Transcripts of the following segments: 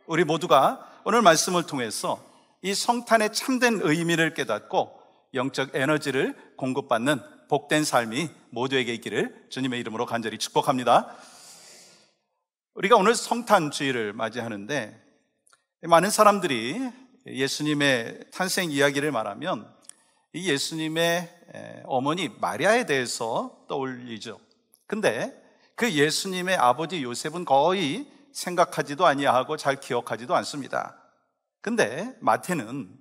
우리 모두가 오늘 말씀을 통해서 이 성탄의 참된 의미를 깨닫고 영적 에너지를 공급받는 복된 삶이 모두에게 있기를 주님의 이름으로 간절히 축복합니다. 우리가 오늘 성탄 주일을 맞이하는데 많은 사람들이 예수님의 탄생 이야기를 말하면 이 예수님의 어머니 마리아에 대해서 떠올리죠. 근데 그 예수님의 아버지 요셉은 거의 생각하지도 아니하고 잘 기억하지도 않습니다. 근데 마태는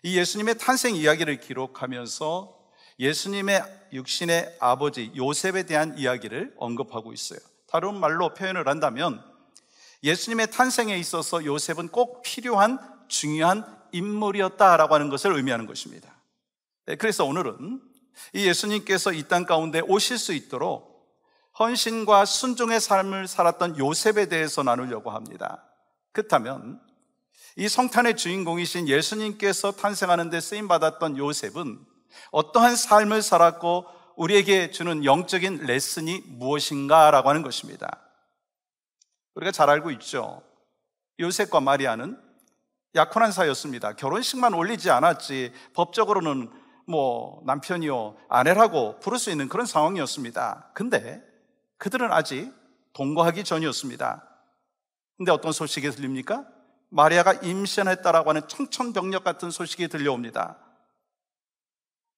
이 예수님의 탄생 이야기를 기록하면서 예수님의 육신의 아버지 요셉에 대한 이야기를 언급하고 있어요. 다른 말로 표현을 한다면 예수님의 탄생에 있어서 요셉은 꼭 필요한 중요한 인물이었다라고 하는 것을 의미하는 것입니다. 그래서 오늘은 이 예수님께서 이 땅 가운데 오실 수 있도록 헌신과 순종의 삶을 살았던 요셉에 대해서 나누려고 합니다. 그렇다면 이 성탄의 주인공이신 예수님께서 탄생하는 데 쓰임받았던 요셉은 어떠한 삶을 살았고 우리에게 주는 영적인 레슨이 무엇인가라고 하는 것입니다. 우리가 잘 알고 있죠. 요셉과 마리아는 약혼한 사이였습니다. 결혼식만 올리지 않았지 법적으로는 남편이요 아내라고 부를 수 있는 그런 상황이었습니다. 근데 그들은 아직 동거하기 전이었습니다. 근데 어떤 소식이 들립니까? 마리아가 임신했다라고 하는 청천벽력 같은 소식이 들려옵니다.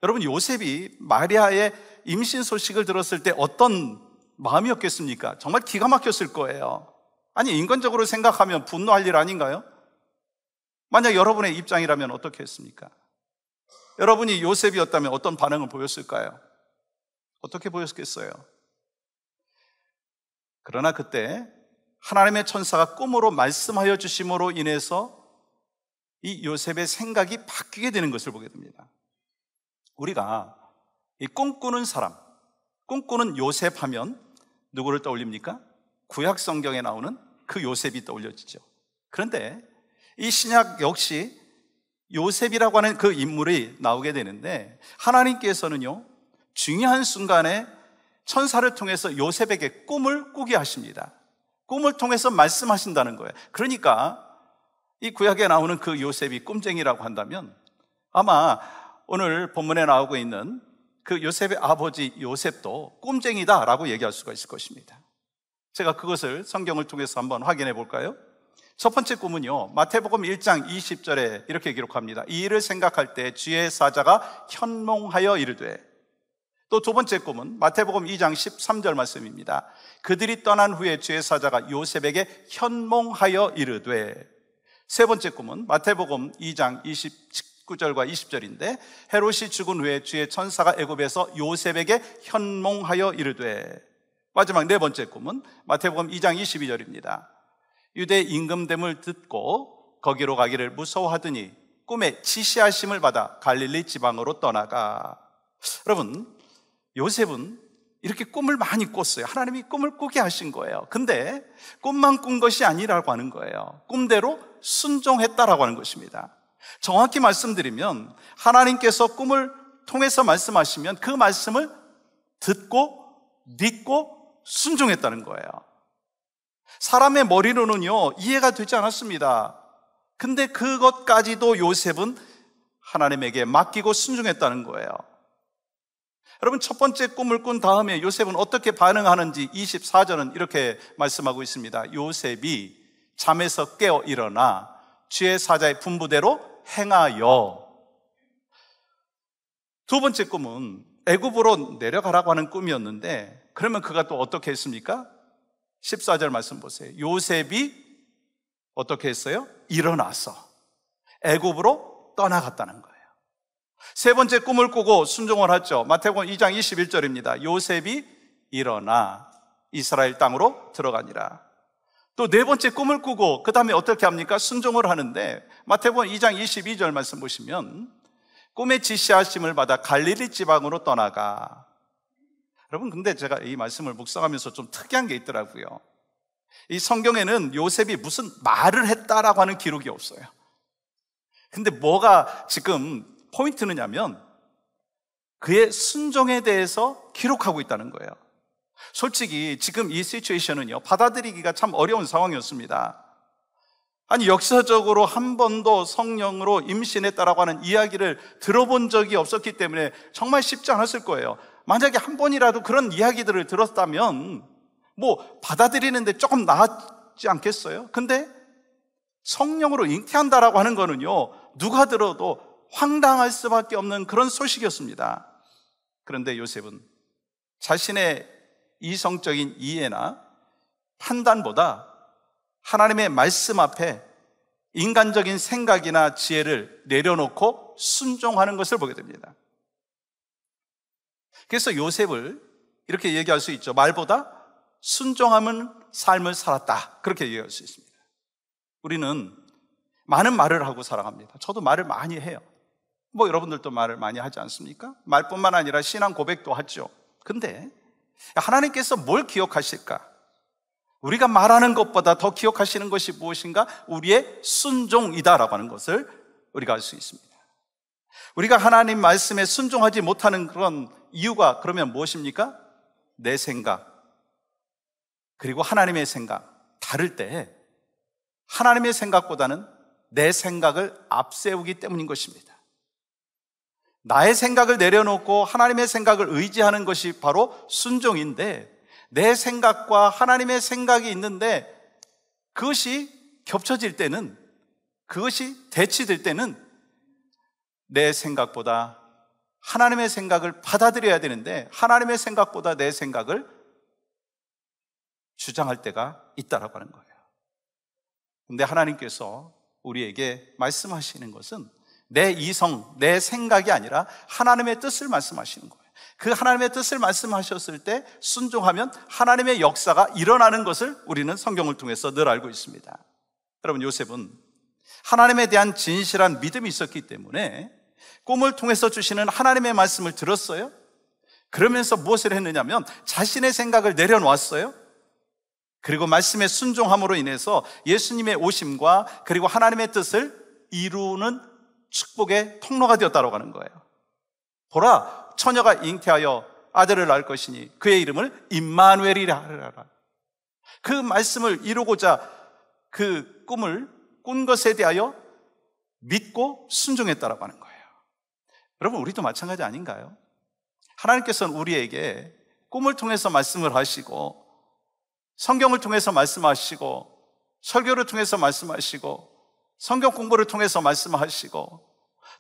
여러분, 요셉이 마리아의 임신 소식을 들었을 때 어떤 마음이었겠습니까? 정말 기가 막혔을 거예요. 아니, 인간적으로 생각하면 분노할 일 아닌가요? 만약 여러분의 입장이라면 어떻게 했습니까? 여러분이 요셉이었다면 어떤 반응을 보였을까요? 어떻게 보였겠어요? 그러나 그때 하나님의 천사가 꿈으로 말씀하여 주심으로 인해서 이 요셉의 생각이 바뀌게 되는 것을 보게 됩니다. 우리가 이 꿈꾸는 사람, 꿈꾸는 요셉 하면 누구를 떠올립니까? 구약 성경에 나오는 그 요셉이 떠올려지죠. 그런데 이 신약 역시 요셉이라고 하는 그 인물이 나오게 되는데 하나님께서는요, 중요한 순간에 천사를 통해서 요셉에게 꿈을 꾸게 하십니다. 꿈을 통해서 말씀하신다는 거예요. 그러니까 이 구약에 나오는 그 요셉이 꿈쟁이라고 한다면 아마 오늘 본문에 나오고 있는 그 요셉의 아버지 요셉도 꿈쟁이다라고 얘기할 수가 있을 것입니다. 제가 그것을 성경을 통해서 한번 확인해 볼까요? 첫 번째 꿈은요, 마태복음 1장 20절에 이렇게 기록합니다. 이 일을 생각할 때 주의 사자가 현몽하여 이르되. 또 두 번째 꿈은 마태복음 2장 13절 말씀입니다. 그들이 떠난 후에 주의 사자가 요셉에게 현몽하여 이르되. 세 번째 꿈은 마태복음 2장 19절과 20절인데 헤롯이 죽은 후에 주의 천사가 애굽에서 요셉에게 현몽하여 이르되. 마지막 네 번째 꿈은 마태복음 2장 22절입니다. 유대 임금됨을 듣고 거기로 가기를 무서워하더니 꿈에 지시하심을 받아 갈릴리 지방으로 떠나가. 여러분, 요셉은 이렇게 꿈을 많이 꿨어요. 하나님이 꿈을 꾸게 하신 거예요. 근데 꿈만 꾼 것이 아니라고 하는 거예요. 꿈대로 순종했다라고 하는 것입니다. 정확히 말씀드리면 하나님께서 꿈을 통해서 말씀하시면 그 말씀을 듣고 믿고 순종했다는 거예요. 사람의 머리로는요 이해가 되지 않았습니다. 근데 그것까지도 요셉은 하나님에게 맡기고 순종했다는 거예요. 여러분, 첫 번째 꿈을 꾼 다음에 요셉은 어떻게 반응하는지 24절은 이렇게 말씀하고 있습니다. 요셉이 잠에서 깨어 일어나 주의 사자의 분부대로 행하여. 두 번째 꿈은 애굽으로 내려가라고 하는 꿈이었는데 그러면 그가 또 어떻게 했습니까? 14절 말씀 보세요. 요셉이 어떻게 했어요? 일어나서 애굽으로 떠나갔다는 거예요. 세 번째 꿈을 꾸고 순종을 하죠. 마태복음 2장 21절입니다. 요셉이 일어나 이스라엘 땅으로 들어가니라. 또 네 번째 꿈을 꾸고 그 다음에 어떻게 합니까? 순종을 하는데 마태복음 2장 22절 말씀 보시면 꿈의 지시하심을 받아 갈릴리 지방으로 떠나가. 여러분, 근데 제가 이 말씀을 묵상하면서 좀 특이한 게 있더라고요. 이 성경에는 요셉이 무슨 말을 했다라고 하는 기록이 없어요. 근데 뭐가 지금 포인트느냐면 그의 순종에 대해서 기록하고 있다는 거예요. 솔직히 지금 이 시츄에이션은요 받아들이기가 참 어려운 상황이었습니다. 아니, 역사적으로 한 번도 성령으로 임신했다라고 하는 이야기를 들어본 적이 없었기 때문에 정말 쉽지 않았을 거예요. 만약에 한 번이라도 그런 이야기들을 들었다면 뭐 받아들이는데 조금 나았지 않겠어요? 근데 성령으로 잉태한다라고 하는 거는요, 누가 들어도 황당할 수밖에 없는 그런 소식이었습니다. 그런데 요셉은 자신의 이성적인 이해나 판단보다 하나님의 말씀 앞에 인간적인 생각이나 지혜를 내려놓고 순종하는 것을 보게 됩니다. 그래서 요셉을 이렇게 얘기할 수 있죠. 말보다 순종하는 삶을 살았다, 그렇게 얘기할 수 있습니다. 우리는 많은 말을 하고 살아갑니다. 저도 말을 많이 해요. 뭐 여러분들도 말을 많이 하지 않습니까? 말뿐만 아니라 신앙 고백도 하죠. 근데 하나님께서 뭘 기억하실까? 우리가 말하는 것보다 더 기억하시는 것이 무엇인가? 우리의 순종이다라고 하는 것을 우리가 알 수 있습니다. 우리가 하나님 말씀에 순종하지 못하는 그런 이유가 그러면 무엇입니까? 내 생각, 그리고 하나님의 생각 다를 때 하나님의 생각보다는 내 생각을 앞세우기 때문인 것입니다. 나의 생각을 내려놓고 하나님의 생각을 의지하는 것이 바로 순종인데, 내 생각과 하나님의 생각이 있는데 그것이 겹쳐질 때는, 그것이 대치될 때는 내 생각보다 하나님의 생각을 받아들여야 되는데 하나님의 생각보다 내 생각을 주장할 때가 있다라고 하는 거예요. 근데 하나님께서 우리에게 말씀하시는 것은 내 이성, 내 생각이 아니라 하나님의 뜻을 말씀하시는 거예요. 그 하나님의 뜻을 말씀하셨을 때 순종하면 하나님의 역사가 일어나는 것을 우리는 성경을 통해서 늘 알고 있습니다. 여러분, 요셉은 하나님에 대한 진실한 믿음이 있었기 때문에 꿈을 통해서 주시는 하나님의 말씀을 들었어요. 그러면서 무엇을 했느냐면 자신의 생각을 내려놓았어요. 그리고 말씀에 순종함으로 인해서 예수님의 오심과 그리고 하나님의 뜻을 이루는 축복의 통로가 되었다고 하는 거예요. 보라, 처녀가 잉태하여 아들을 낳을 것이니 그의 이름을 임마누엘이라 하리라. 그 말씀을 이루고자 그 꿈을 꾼 것에 대하여 믿고 순종했다고 하는 거예요. 여러분, 우리도 마찬가지 아닌가요? 하나님께서는 우리에게 꿈을 통해서 말씀을 하시고, 성경을 통해서 말씀하시고, 설교를 통해서 말씀하시고, 성경 공부를 통해서 말씀하시고,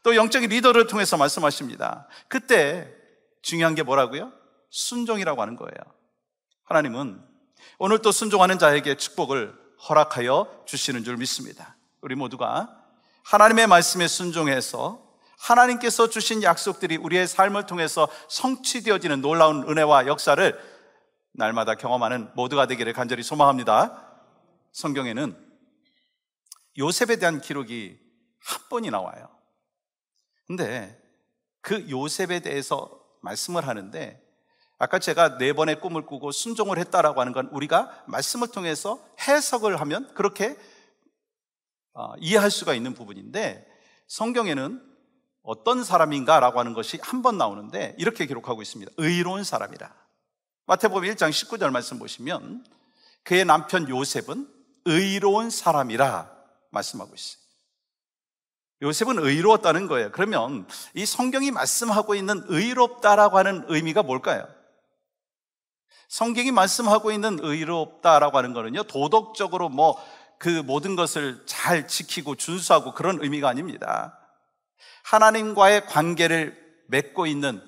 또 영적인 리더를 통해서 말씀하십니다. 그때 중요한 게 뭐라고요? 순종이라고 하는 거예요. 하나님은 오늘 또 순종하는 자에게 축복을 허락하여 주시는 줄 믿습니다. 우리 모두가 하나님의 말씀에 순종해서 하나님께서 주신 약속들이 우리의 삶을 통해서 성취되어지는 놀라운 은혜와 역사를 날마다 경험하는 모두가 되기를 간절히 소망합니다. 성경에는 요셉에 대한 기록이 한 번이 나와요. 근데 그 요셉에 대해서 말씀을 하는데, 아까 제가 4번의 꿈을 꾸고 순종을 했다라고 하는 건 우리가 말씀을 통해서 해석을 하면 그렇게 이해할 수가 있는 부분인데, 성경에는 어떤 사람인가라고 하는 것이 한 번 나오는데 이렇게 기록하고 있습니다. 의로운 사람이라. 마태복음 1장 19절 말씀 보시면 그의 남편 요셉은 의로운 사람이라 말씀하고 있어요. 요셉은 의로웠다는 거예요. 그러면 이 성경이 말씀하고 있는 의롭다라고 하는 의미가 뭘까요? 성경이 말씀하고 있는 의롭다라고 하는 거는요, 도덕적으로 그 모든 것을 잘 지키고 준수하고 그런 의미가 아닙니다. 하나님과의 관계를 맺고 있는,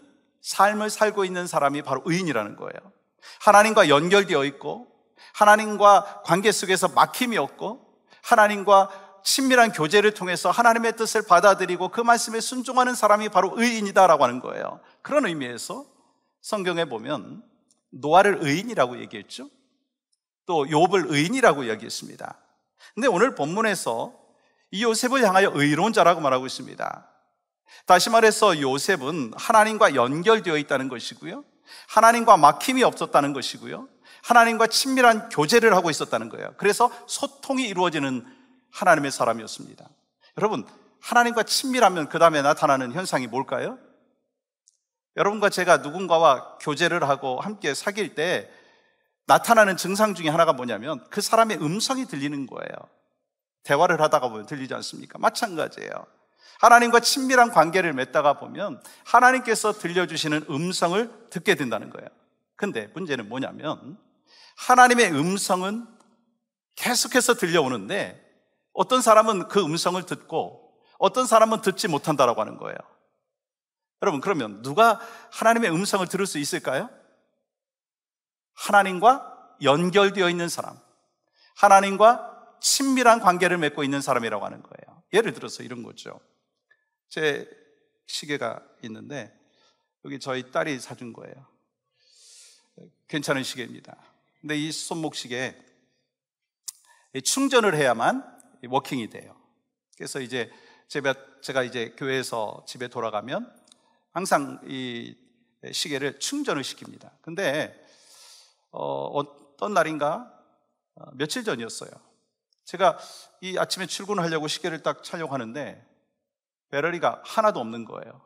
삶을 살고 있는 사람이 바로 의인이라는 거예요. 하나님과 연결되어 있고, 하나님과 관계 속에서 막힘이 없고, 하나님과 친밀한 교제를 통해서 하나님의 뜻을 받아들이고 그 말씀에 순종하는 사람이 바로 의인이다라고 하는 거예요. 그런 의미에서 성경에 보면 노아를 의인이라고 얘기했죠. 또 욥을 의인이라고 이야기했습니다. 근데 오늘 본문에서 이 요셉을 향하여 의로운 자라고 말하고 있습니다. 다시 말해서 요셉은 하나님과 연결되어 있다는 것이고요, 하나님과 막힘이 없었다는 것이고요, 하나님과 친밀한 교제를 하고 있었다는 거예요. 그래서 소통이 이루어지는 하나님의 사람이었습니다. 여러분, 하나님과 친밀하면 그 다음에 나타나는 현상이 뭘까요? 여러분과 제가 누군가와 교제를 하고 함께 사귈 때 나타나는 증상 중에 하나가 뭐냐면 그 사람의 음성이 들리는 거예요. 대화를 하다가 보면 들리지 않습니까? 마찬가지예요. 하나님과 친밀한 관계를 맺다가 보면 하나님께서 들려주시는 음성을 듣게 된다는 거예요. 근데 문제는 뭐냐면 하나님의 음성은 계속해서 들려오는데 어떤 사람은 그 음성을 듣고 어떤 사람은 듣지 못한다라고 하는 거예요. 여러분, 그러면 누가 하나님의 음성을 들을 수 있을까요? 하나님과 연결되어 있는 사람, 하나님과 친밀한 관계를 맺고 있는 사람이라고 하는 거예요. 예를 들어서 이런 거죠. 제 시계가 있는데 여기 저희 딸이 사준 거예요. 괜찮은 시계입니다. 근데 이 손목 시계에 충전을 해야만 워킹이 돼요. 그래서 이제 제가 이제 교회에서 집에 돌아가면 항상 이 시계를 충전을 시킵니다. 근데 어떤 날인가 며칠 전이었어요. 제가 이 아침에 출근하려고 시계를 딱 차려고 하는데 배터리가 하나도 없는 거예요.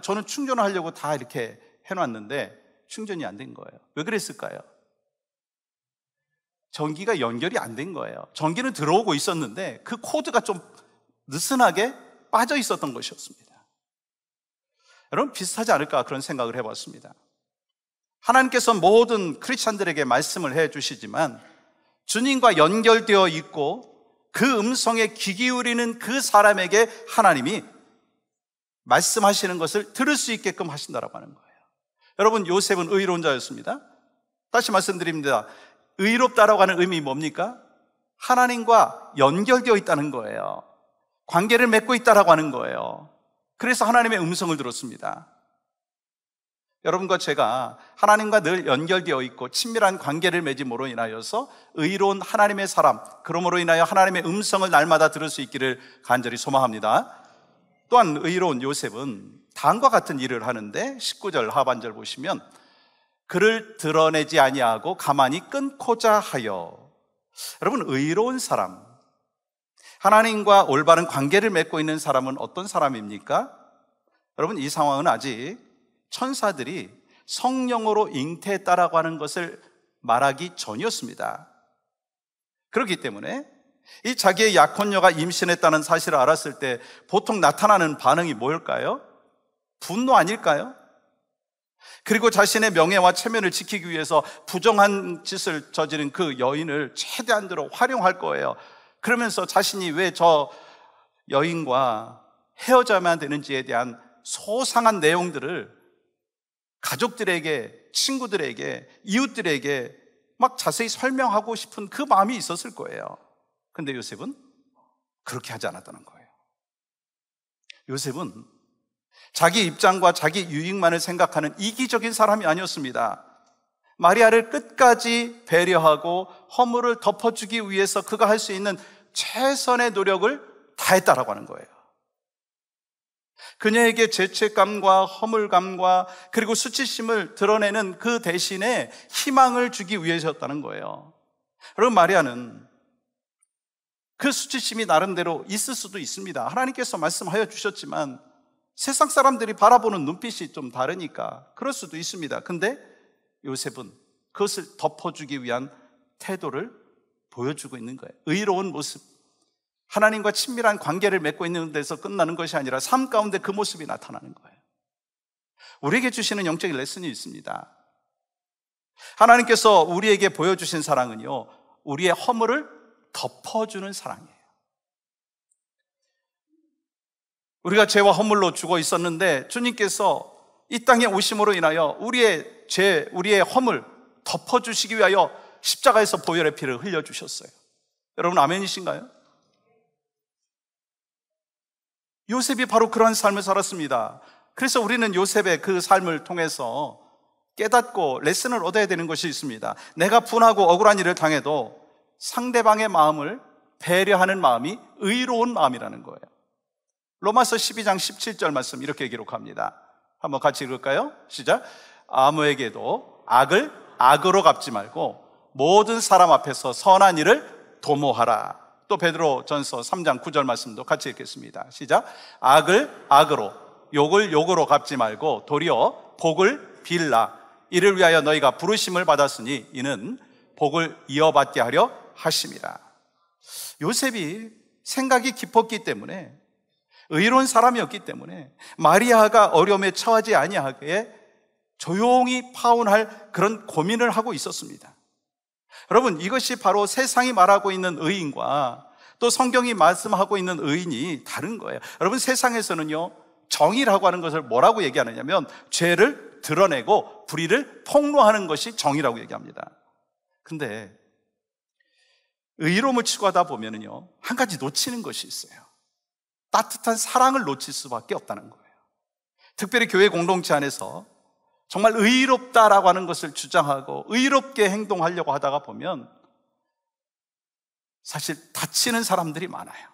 저는 충전을 하려고 다 이렇게 해놨는데 충전이 안 된 거예요. 왜 그랬을까요? 전기가 연결이 안 된 거예요. 전기는 들어오고 있었는데 그 코드가 좀 느슨하게 빠져 있었던 것이었습니다. 여러분, 비슷하지 않을까 그런 생각을 해봤습니다. 하나님께서 모든 크리스찬들에게 말씀을 해주시지만 주님과 연결되어 있고 그 음성에 귀 기울이는 그 사람에게 하나님이 말씀하시는 것을 들을 수 있게끔 하신다라고 하는 거예요. 여러분, 요셉은 의로운 자였습니다. 다시 말씀드립니다. 의롭다라고 하는 의미 뭡니까? 하나님과 연결되어 있다는 거예요. 관계를 맺고 있다라고 하는 거예요. 그래서 하나님의 음성을 들었습니다. 여러분과 제가 하나님과 늘 연결되어 있고 친밀한 관계를 맺음으로 인하여서 의로운 하나님의 사람, 그러므로 인하여 하나님의 음성을 날마다 들을 수 있기를 간절히 소망합니다. 또한 의로운 요셉은 다음과 같은 일을 하는데 19절 하반절 보시면 그를 드러내지 아니하고 가만히 끊고자 하여. 여러분, 의로운 사람, 하나님과 올바른 관계를 맺고 있는 사람은 어떤 사람입니까? 여러분, 이 상황은 아직 천사들이 성령으로 잉태했다라고 하는 것을 말하기 전이었습니다. 그렇기 때문에 이 자기의 약혼녀가 임신했다는 사실을 알았을 때 보통 나타나는 반응이 뭘까요? 분노 아닐까요? 그리고 자신의 명예와 체면을 지키기 위해서 부정한 짓을 저지른 그 여인을 최대한대로 활용할 거예요. 그러면서 자신이 왜 저 여인과 헤어져야만 되는지에 대한 소상한 내용들을 가족들에게, 친구들에게, 이웃들에게 막 자세히 설명하고 싶은 그 마음이 있었을 거예요. 근데 요셉은 그렇게 하지 않았다는 거예요. 요셉은 자기 입장과 자기 유익만을 생각하는 이기적인 사람이 아니었습니다. 마리아를 끝까지 배려하고 허물을 덮어주기 위해서 그가 할 수 있는 최선의 노력을 다했다라고 하는 거예요. 그녀에게 죄책감과 허물감과 그리고 수치심을 드러내는 그 대신에 희망을 주기 위해서였다는 거예요. 여러분, 마리아는 그 수치심이 나름대로 있을 수도 있습니다. 하나님께서 말씀하여 주셨지만 세상 사람들이 바라보는 눈빛이 좀 다르니까 그럴 수도 있습니다. 근데 요셉은 그것을 덮어주기 위한 태도를 보여주고 있는 거예요. 의로운 모습, 하나님과 친밀한 관계를 맺고 있는 데서 끝나는 것이 아니라 삶 가운데 그 모습이 나타나는 거예요. 우리에게 주시는 영적인 레슨이 있습니다. 하나님께서 우리에게 보여주신 사랑은요, 우리의 허물을 덮어주는 사랑이에요. 우리가 죄와 허물로 죽어 있었는데 주님께서 이 땅에 오심으로 인하여 우리의 죄, 우리의 허물 덮어주시기 위하여 십자가에서 보혈의 피를 흘려주셨어요. 여러분, 아멘이신가요? 요셉이 바로 그러한 삶을 살았습니다. 그래서 우리는 요셉의 그 삶을 통해서 깨닫고 레슨을 얻어야 되는 것이 있습니다. 내가 분하고 억울한 일을 당해도 상대방의 마음을 배려하는 마음이 의로운 마음이라는 거예요. 로마서 12장 17절 말씀 이렇게 기록합니다. 한번 같이 읽을까요? 시작. 아무에게도 악을 악으로 갚지 말고 모든 사람 앞에서 선한 일을 도모하라. 또 베드로 전서 3장 9절 말씀도 같이 읽겠습니다. 시작. 악을 악으로, 욕을 욕으로 갚지 말고 도리어 복을 빌라. 이를 위하여 너희가 부르심을 받았으니 이는 복을 이어받게 하려 하심이라. 요셉이 생각이 깊었기 때문에, 의로운 사람이었기 때문에 마리아가 어려움에 처하지 아니하게 조용히 파혼할 그런 고민을 하고 있었습니다. 여러분, 이것이 바로 세상이 말하고 있는 의인과 또 성경이 말씀하고 있는 의인이 다른 거예요. 여러분, 세상에서는요, 정의라고 하는 것을 뭐라고 얘기하느냐면 죄를 드러내고 불의를 폭로하는 것이 정의라고 얘기합니다. 근데 의로움을 추구하다 보면은요, 한 가지 놓치는 것이 있어요. 따뜻한 사랑을 놓칠 수밖에 없다는 거예요. 특별히 교회 공동체 안에서 정말 의롭다라고 하는 것을 주장하고 의롭게 행동하려고 하다가 보면 사실 다치는 사람들이 많아요.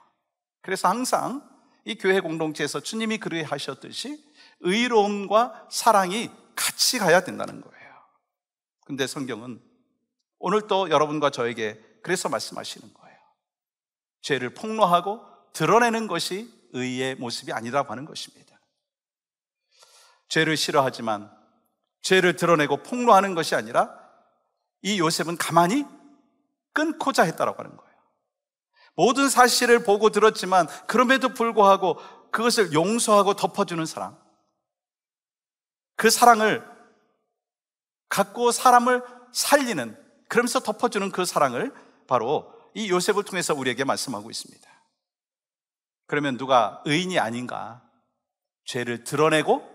그래서 항상 이 교회 공동체에서 주님이 그렇게 하셨듯이 의로움과 사랑이 같이 가야 된다는 거예요. 근데 성경은 오늘 또 여러분과 저에게 그래서 말씀하시는 거예요. 죄를 폭로하고 드러내는 것이 의의 모습이 아니라고 하는 것입니다. 죄를 싫어하지만 죄를 드러내고 폭로하는 것이 아니라 이 요셉은 가만히 끊고자 했다라고 하는 거예요. 모든 사실을 보고 들었지만 그럼에도 불구하고 그것을 용서하고 덮어주는 사랑, 그 사랑을 갖고 사람을 살리는, 그러면서 덮어주는 그 사랑을 바로 이 요셉을 통해서 우리에게 말씀하고 있습니다. 그러면 누가 의인이 아닌가? 죄를 드러내고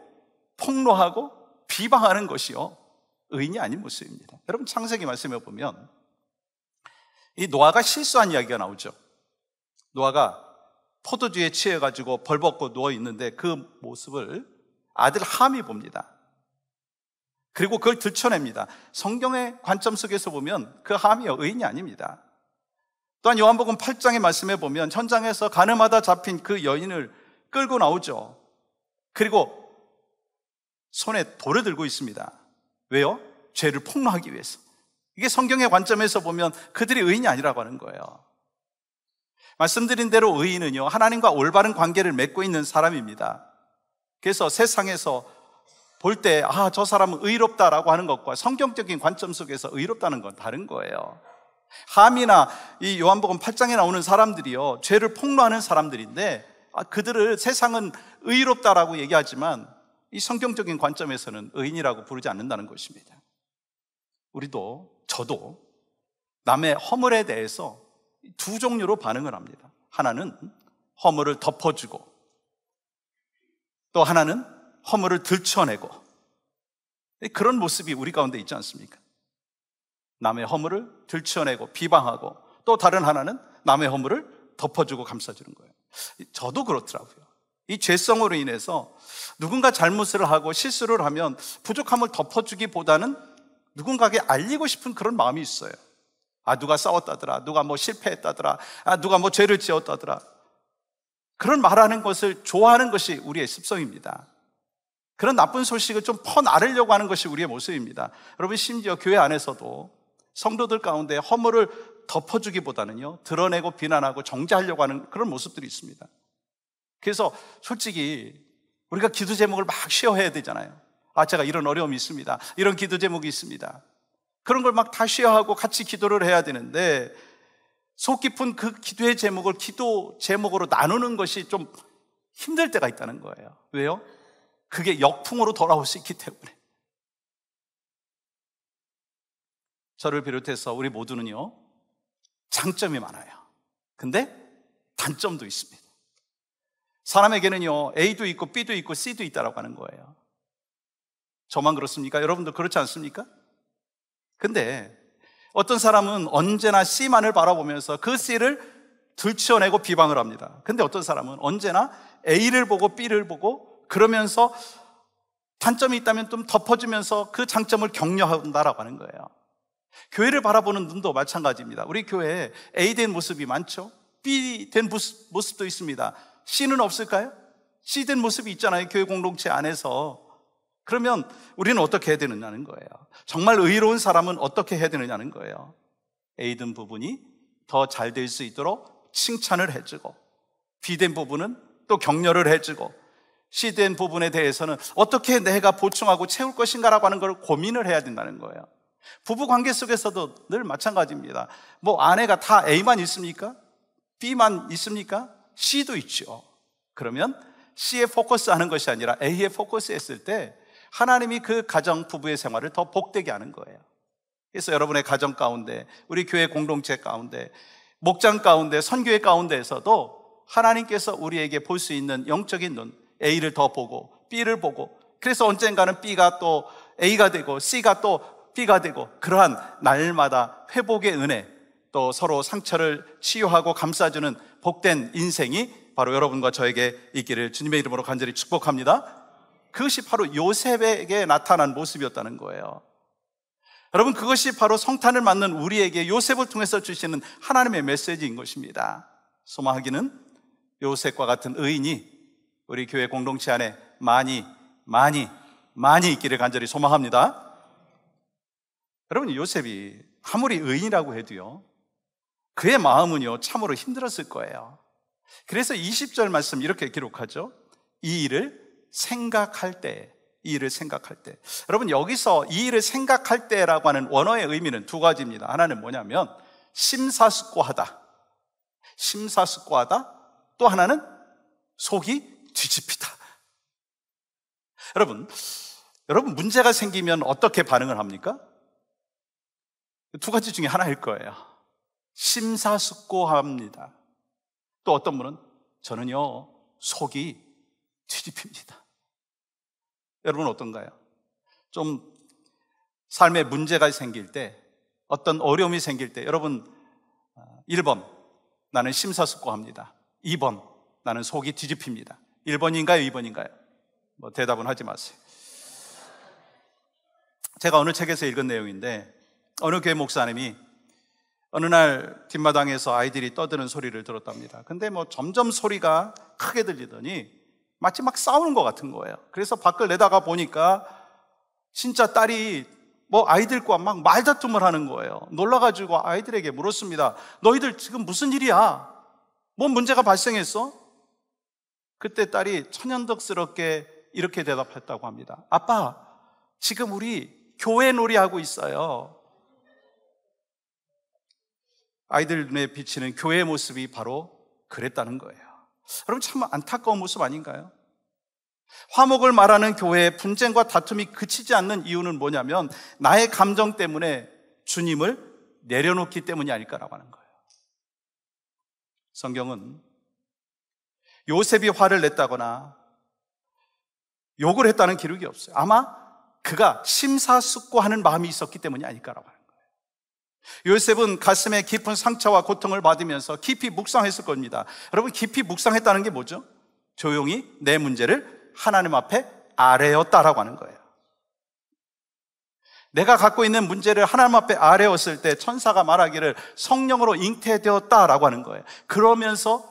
폭로하고 비방하는 것이요, 의인이 아닌 모습입니다. 여러분, 창세기 말씀에 보면 이 노아가 실수한 이야기가 나오죠. 노아가 포도주에 취해가지고 벌벗고 누워있는데 그 모습을 아들 함이 봅니다. 그리고 그걸 들춰냅니다. 성경의 관점 속에서 보면 그 함이요, 의인이 아닙니다. 또한 요한복음 8장의 말씀에 보면 현장에서 가늠하다 잡힌 그 여인을 끌고 나오죠. 그리고 손에 돌을 들고 있습니다. 왜요? 죄를 폭로하기 위해서. 이게 성경의 관점에서 보면 그들이 의인이 아니라고 하는 거예요. 말씀드린 대로 의인은요, 하나님과 올바른 관계를 맺고 있는 사람입니다. 그래서 세상에서 볼 때 저 사람은 의롭다라고 하는 것과 성경적인 관점 속에서 의롭다는 건 다른 거예요. 함이나 이 요한복음 8장에 나오는 사람들이요, 죄를 폭로하는 사람들인데 그들을 세상은 의롭다라고 얘기하지만 이 성경적인 관점에서는 의인이라고 부르지 않는다는 것입니다. 우리도, 저도 남의 허물에 대해서 두 종류로 반응을 합니다. 하나는 허물을 덮어주고, 또 하나는 허물을 들춰내고, 그런 모습이 우리 가운데 있지 않습니까? 남의 허물을 들춰내고 비방하고, 또 다른 하나는 남의 허물을 덮어주고 감싸주는 거예요. 저도 그렇더라고요. 이 죄성으로 인해서 누군가 잘못을 하고 실수를 하면 부족함을 덮어주기보다는 누군가에게 알리고 싶은 그런 마음이 있어요. 누가 싸웠다더라, 누가 뭐 실패했다더라, 누가 뭐 죄를 지었다더라, 그런 말하는 것을 좋아하는 것이 우리의 습성입니다. 그런 나쁜 소식을 좀 퍼나르려고 하는 것이 우리의 모습입니다. 여러분, 심지어 교회 안에서도 성도들 가운데 허물을 덮어주기보다는요, 드러내고 비난하고 정죄하려고 하는 그런 모습들이 있습니다. 그래서 솔직히 우리가 기도 제목을 막 쉐어해야 되잖아요. 제가 이런 어려움이 있습니다, 이런 기도 제목이 있습니다. 그런 걸 막 다 쉐어하고 같이 기도를 해야 되는데, 속 깊은 그 기도의 제목을 기도 제목으로 나누는 것이 좀 힘들 때가 있다는 거예요. 왜요? 그게 역풍으로 돌아올 수 있기 때문에. 저를 비롯해서 우리 모두는요, 장점이 많아요. 근데 단점도 있습니다. 사람에게는요, A도 있고 B도 있고 C도 있다라고 하는 거예요. 저만 그렇습니까? 여러분도 그렇지 않습니까? 근데 어떤 사람은 언제나 C만을 바라보면서 그 C를 들춰내고 비방을 합니다. 근데 어떤 사람은 언제나 A를 보고 B를 보고 그러면서 단점이 있다면 좀 덮어주면서 그 장점을 격려한다라고 하는 거예요. 교회를 바라보는 눈도 마찬가지입니다. 우리 교회에 A 된 모습이 많죠? B 된 모습도 있습니다. C는 없을까요? C 된 모습이 있잖아요, 교회 공동체 안에서. 그러면 우리는 어떻게 해야 되느냐는 거예요. 정말 의로운 사람은 어떻게 해야 되느냐는 거예요. A 된 부분이 더 잘 될 수 있도록 칭찬을 해주고, B 된 부분은 또 격려를 해주고, C 된 부분에 대해서는 어떻게 내가 보충하고 채울 것인가라고 하는 걸 고민을 해야 된다는 거예요. 부부 관계 속에서도 늘 마찬가지입니다. 뭐 아내가 다 A만 있습니까? B만 있습니까? C도 있죠. 그러면 C에 포커스하는 것이 아니라 A에 포커스했을 때 하나님이 그 가정 부부의 생활을 더 복되게 하는 거예요. 그래서 여러분의 가정 가운데, 우리 교회 공동체 가운데, 목장 가운데, 선교회 가운데에서도 하나님께서 우리에게 볼 수 있는 영적인 눈, A를 더 보고 B를 보고, 그래서 언젠가는 B가 또 A가 되고 C가 또 B가 되고, 그러한 날마다 회복의 은혜, 또 서로 상처를 치유하고 감싸주는 복된 인생이 바로 여러분과 저에게 있기를 주님의 이름으로 간절히 축복합니다. 그것이 바로 요셉에게 나타난 모습이었다는 거예요. 여러분, 그것이 바로 성탄을 맞는 우리에게 요셉을 통해서 주시는 하나님의 메시지인 것입니다. 소망하기는 요셉과 같은 의인이 우리 교회 공동체 안에 많이 있기를 간절히 소망합니다. 여러분, 요셉이 아무리 의인이라고 해도요, 그의 마음은요 참으로 힘들었을 거예요. 그래서 20절 말씀 이렇게 기록하죠. 이 일을 생각할 때. 여러분, 여기서 이 일을 생각할 때라고 하는 원어의 의미는 두 가지입니다. 하나는 뭐냐면 심사숙고하다. 또 하나는 속이 뒤집히다. 여러분 문제가 생기면 어떻게 반응을 합니까? 두 가지 중에 하나일 거예요. 심사숙고합니다. 또 어떤 분은 저는요 속이 뒤집힙니다. 여러분은 어떤가요? 좀 삶에 문제가 생길 때, 어떤 어려움이 생길 때, 여러분 1번 나는 심사숙고합니다. 2번 나는 속이 뒤집힙니다. 1번인가요? 2번인가요? 뭐 대답은 하지 마세요. 제가 어느 책에서 읽은 내용인데, 어느 교회 목사님이 어느 날 뒷마당에서 아이들이 떠드는 소리를 들었답니다. 근데 뭐 점점 소리가 크게 들리더니 마치 막 싸우는 것 같은 거예요. 그래서 밖을 내다가 보니까 진짜 딸이 뭐 아이들과 막 말다툼을 하는 거예요. 놀라가지고 아이들에게 물었습니다. 너희들 지금 무슨 일이야? 뭔 문제가 발생했어? 그때 딸이 천연덕스럽게 이렇게 대답했다고 합니다. 아빠, 지금 우리 교회 놀이하고 있어요. 아이들 눈에 비치는 교회의 모습이 바로 그랬다는 거예요. 여러분, 참 안타까운 모습 아닌가요? 화목을 말하는 교회의 분쟁과 다툼이 그치지 않는 이유는 뭐냐면 나의 감정 때문에 주님을 내려놓기 때문이 아닐까라고 하는 거예요. 성경은 요셉이 화를 냈다거나 욕을 했다는 기록이 없어요. 아마 그가 심사숙고하는 마음이 있었기 때문이 아닐까라고 하는 거예요. 요셉은 가슴에 깊은 상처와 고통을 받으면서 깊이 묵상했을 겁니다. 여러분, 깊이 묵상했다는 게 뭐죠? 조용히 내 문제를 하나님 앞에 아뢰었다라고 하는 거예요. 내가 갖고 있는 문제를 하나님 앞에 아뢰었을 때 천사가 말하기를 성령으로 잉태되었다라고 하는 거예요. 그러면서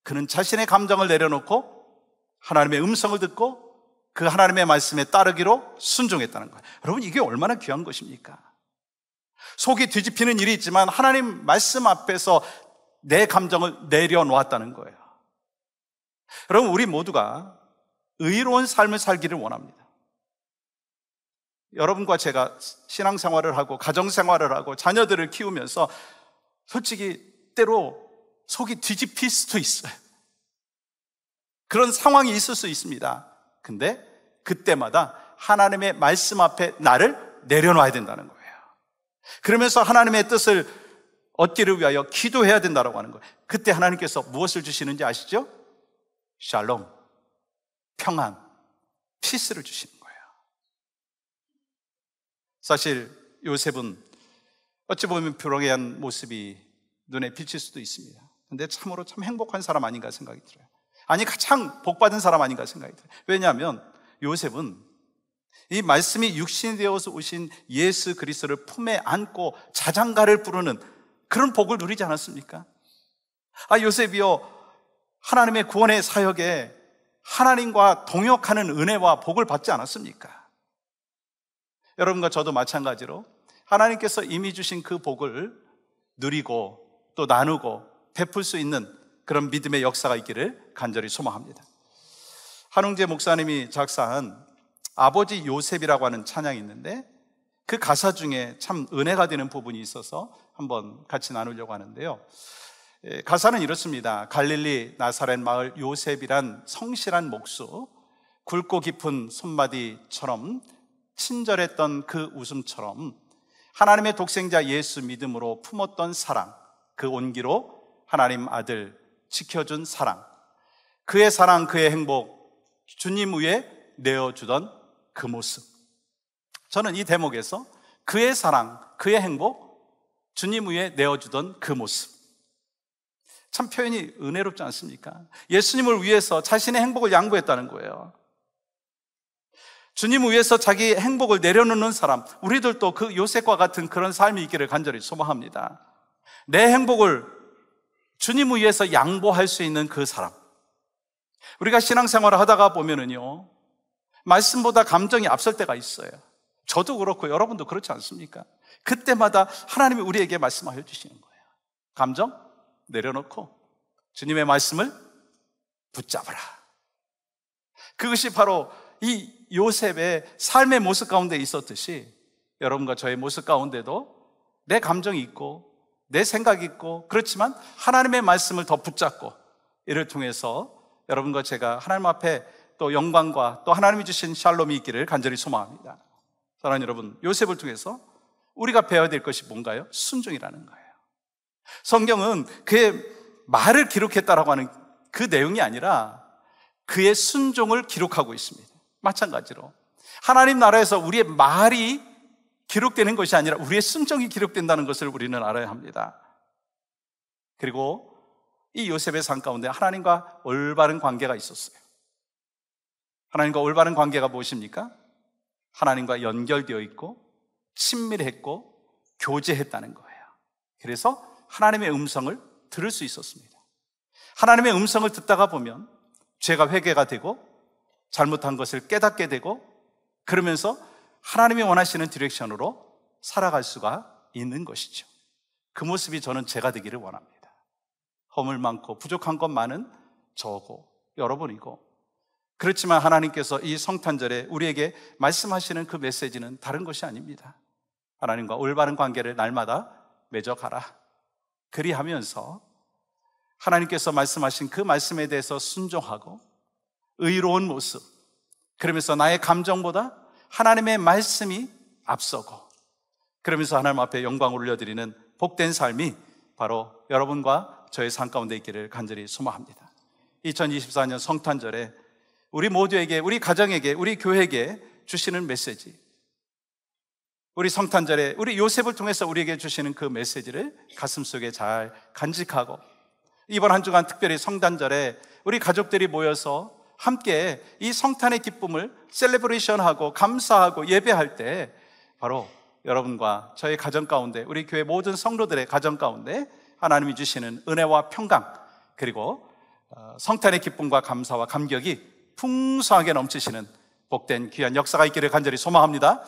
그는 자신의 감정을 내려놓고 하나님의 음성을 듣고 그 하나님의 말씀에 따르기로 순종했다는 거예요. 여러분, 이게 얼마나 귀한 것입니까? 속이 뒤집히는 일이 있지만 하나님 말씀 앞에서 내 감정을 내려놓았다는 거예요. 여러분, 우리 모두가 의로운 삶을 살기를 원합니다. 여러분과 제가 신앙생활을 하고 가정생활을 하고 자녀들을 키우면서 솔직히 때로 속이 뒤집힐 수도 있어요. 그런 상황이 있을 수 있습니다. 근데 그때마다 하나님의 말씀 앞에 나를 내려놔야 된다는 거예요. 그러면서 하나님의 뜻을 얻기를 위하여 기도해야 된다고 하는 거예요. 그때 하나님께서 무엇을 주시는지 아시죠? 샬롬, 평안, 피스를 주시는 거예요. 사실 요셉은 어찌 보면 불행한 모습이 눈에 비칠 수도 있습니다. 근데 참으로 참 행복한 사람 아닌가 생각이 들어요. 아니, 가장 복받은 사람 아닌가 생각이 들어요. 왜냐하면 요셉은 이 말씀이 육신이 되어서 오신 예수 그리스도를 품에 안고 자장가를 부르는 그런 복을 누리지 않았습니까? 요셉이요, 하나님의 구원의 사역에 하나님과 동역하는 은혜와 복을 받지 않았습니까? 여러분과 저도 마찬가지로 하나님께서 이미 주신 그 복을 누리고 또 나누고 베풀 수 있는 그런 믿음의 역사가 있기를 간절히 소망합니다. 한웅재 목사님이 작사한 아버지 요셉이라고 하는 찬양이 있는데 그 가사 중에 참 은혜가 되는 부분이 있어서 한번 같이 나누려고 하는데요. 가사는 이렇습니다. 갈릴리 나사렛 마을 요셉이란 성실한 목수, 굵고 깊은 손마디처럼 친절했던 그 웃음처럼 하나님의 독생자 예수 믿음으로 품었던 사랑, 그 온기로 하나님 아들 지켜준 사랑, 그의 사랑, 그의 행복, 주님 위에 내어주던 그 모습. 저는 이 대목에서 그의 사랑, 그의 행복, 주님 위에 내어주던 그 모습, 참 표현이 은혜롭지 않습니까? 예수님을 위해서 자신의 행복을 양보했다는 거예요. 주님 위해서 자기 행복을 내려놓는 사람, 우리들도 그 요셉과 같은 그런 삶이 있기를 간절히 소망합니다. 내 행복을 주님 위해서 양보할 수 있는 그 사람. 우리가 신앙생활을 하다가 보면은요, 말씀보다 감정이 앞설 때가 있어요. 저도 그렇고 여러분도 그렇지 않습니까? 그때마다 하나님이 우리에게 말씀하여 주시는 거예요. 감정 내려놓고 주님의 말씀을 붙잡으라. 그것이 바로 이 요셉의 삶의 모습 가운데 있었듯이 여러분과 저의 모습 가운데도 내 감정이 있고 내 생각이 있고, 그렇지만 하나님의 말씀을 더 붙잡고 이를 통해서 여러분과 제가 하나님 앞에 또 영광과 또 하나님이 주신 샬롬이 있기를 간절히 소망합니다. 사랑하는 여러분, 요셉을 통해서 우리가 배워야 될 것이 뭔가요? 순종이라는 거예요. 성경은 그의 말을 기록했다라고 하는 그 내용이 아니라 그의 순종을 기록하고 있습니다. 마찬가지로 하나님 나라에서 우리의 말이 기록되는 것이 아니라 우리의 순종이 기록된다는 것을 우리는 알아야 합니다. 그리고 이 요셉의 삶 가운데 하나님과 올바른 관계가 있었어요. 하나님과 올바른 관계가 무엇입니까? 하나님과 연결되어 있고 친밀했고 교제했다는 거예요. 그래서 하나님의 음성을 들을 수 있었습니다. 하나님의 음성을 듣다가 보면 죄가 회개가 되고 잘못한 것을 깨닫게 되고, 그러면서 하나님이 원하시는 디렉션으로 살아갈 수가 있는 것이죠. 그 모습이 저는 제가 되기를 원합니다. 허물 많고 부족한 것 많은 저고 여러분이고, 그렇지만 하나님께서 이 성탄절에 우리에게 말씀하시는 그 메시지는 다른 것이 아닙니다. 하나님과 올바른 관계를 날마다 맺어가라. 그리하면서 하나님께서 말씀하신 그 말씀에 대해서 순종하고 의로운 모습, 그러면서 나의 감정보다 하나님의 말씀이 앞서고, 그러면서 하나님 앞에 영광을 올려드리는 복된 삶이 바로 여러분과 저의 삶 가운데 있기를 간절히 소망합니다. 2024년 성탄절에 우리 모두에게, 우리 가정에게, 우리 교회에게 주시는 메시지, 우리 성탄절에 우리 요셉을 통해서 우리에게 주시는 그 메시지를 가슴속에 잘 간직하고, 이번 한 주간 특별히 성탄절에 우리 가족들이 모여서 함께 이 성탄의 기쁨을 셀레브레이션하고 감사하고 예배할 때 바로 여러분과 저의 가정 가운데, 우리 교회 모든 성도들의 가정 가운데 하나님이 주시는 은혜와 평강, 그리고 성탄의 기쁨과 감사와 감격이 풍성하게 넘치시는 복된 귀한 역사가 있기를 간절히 소망합니다.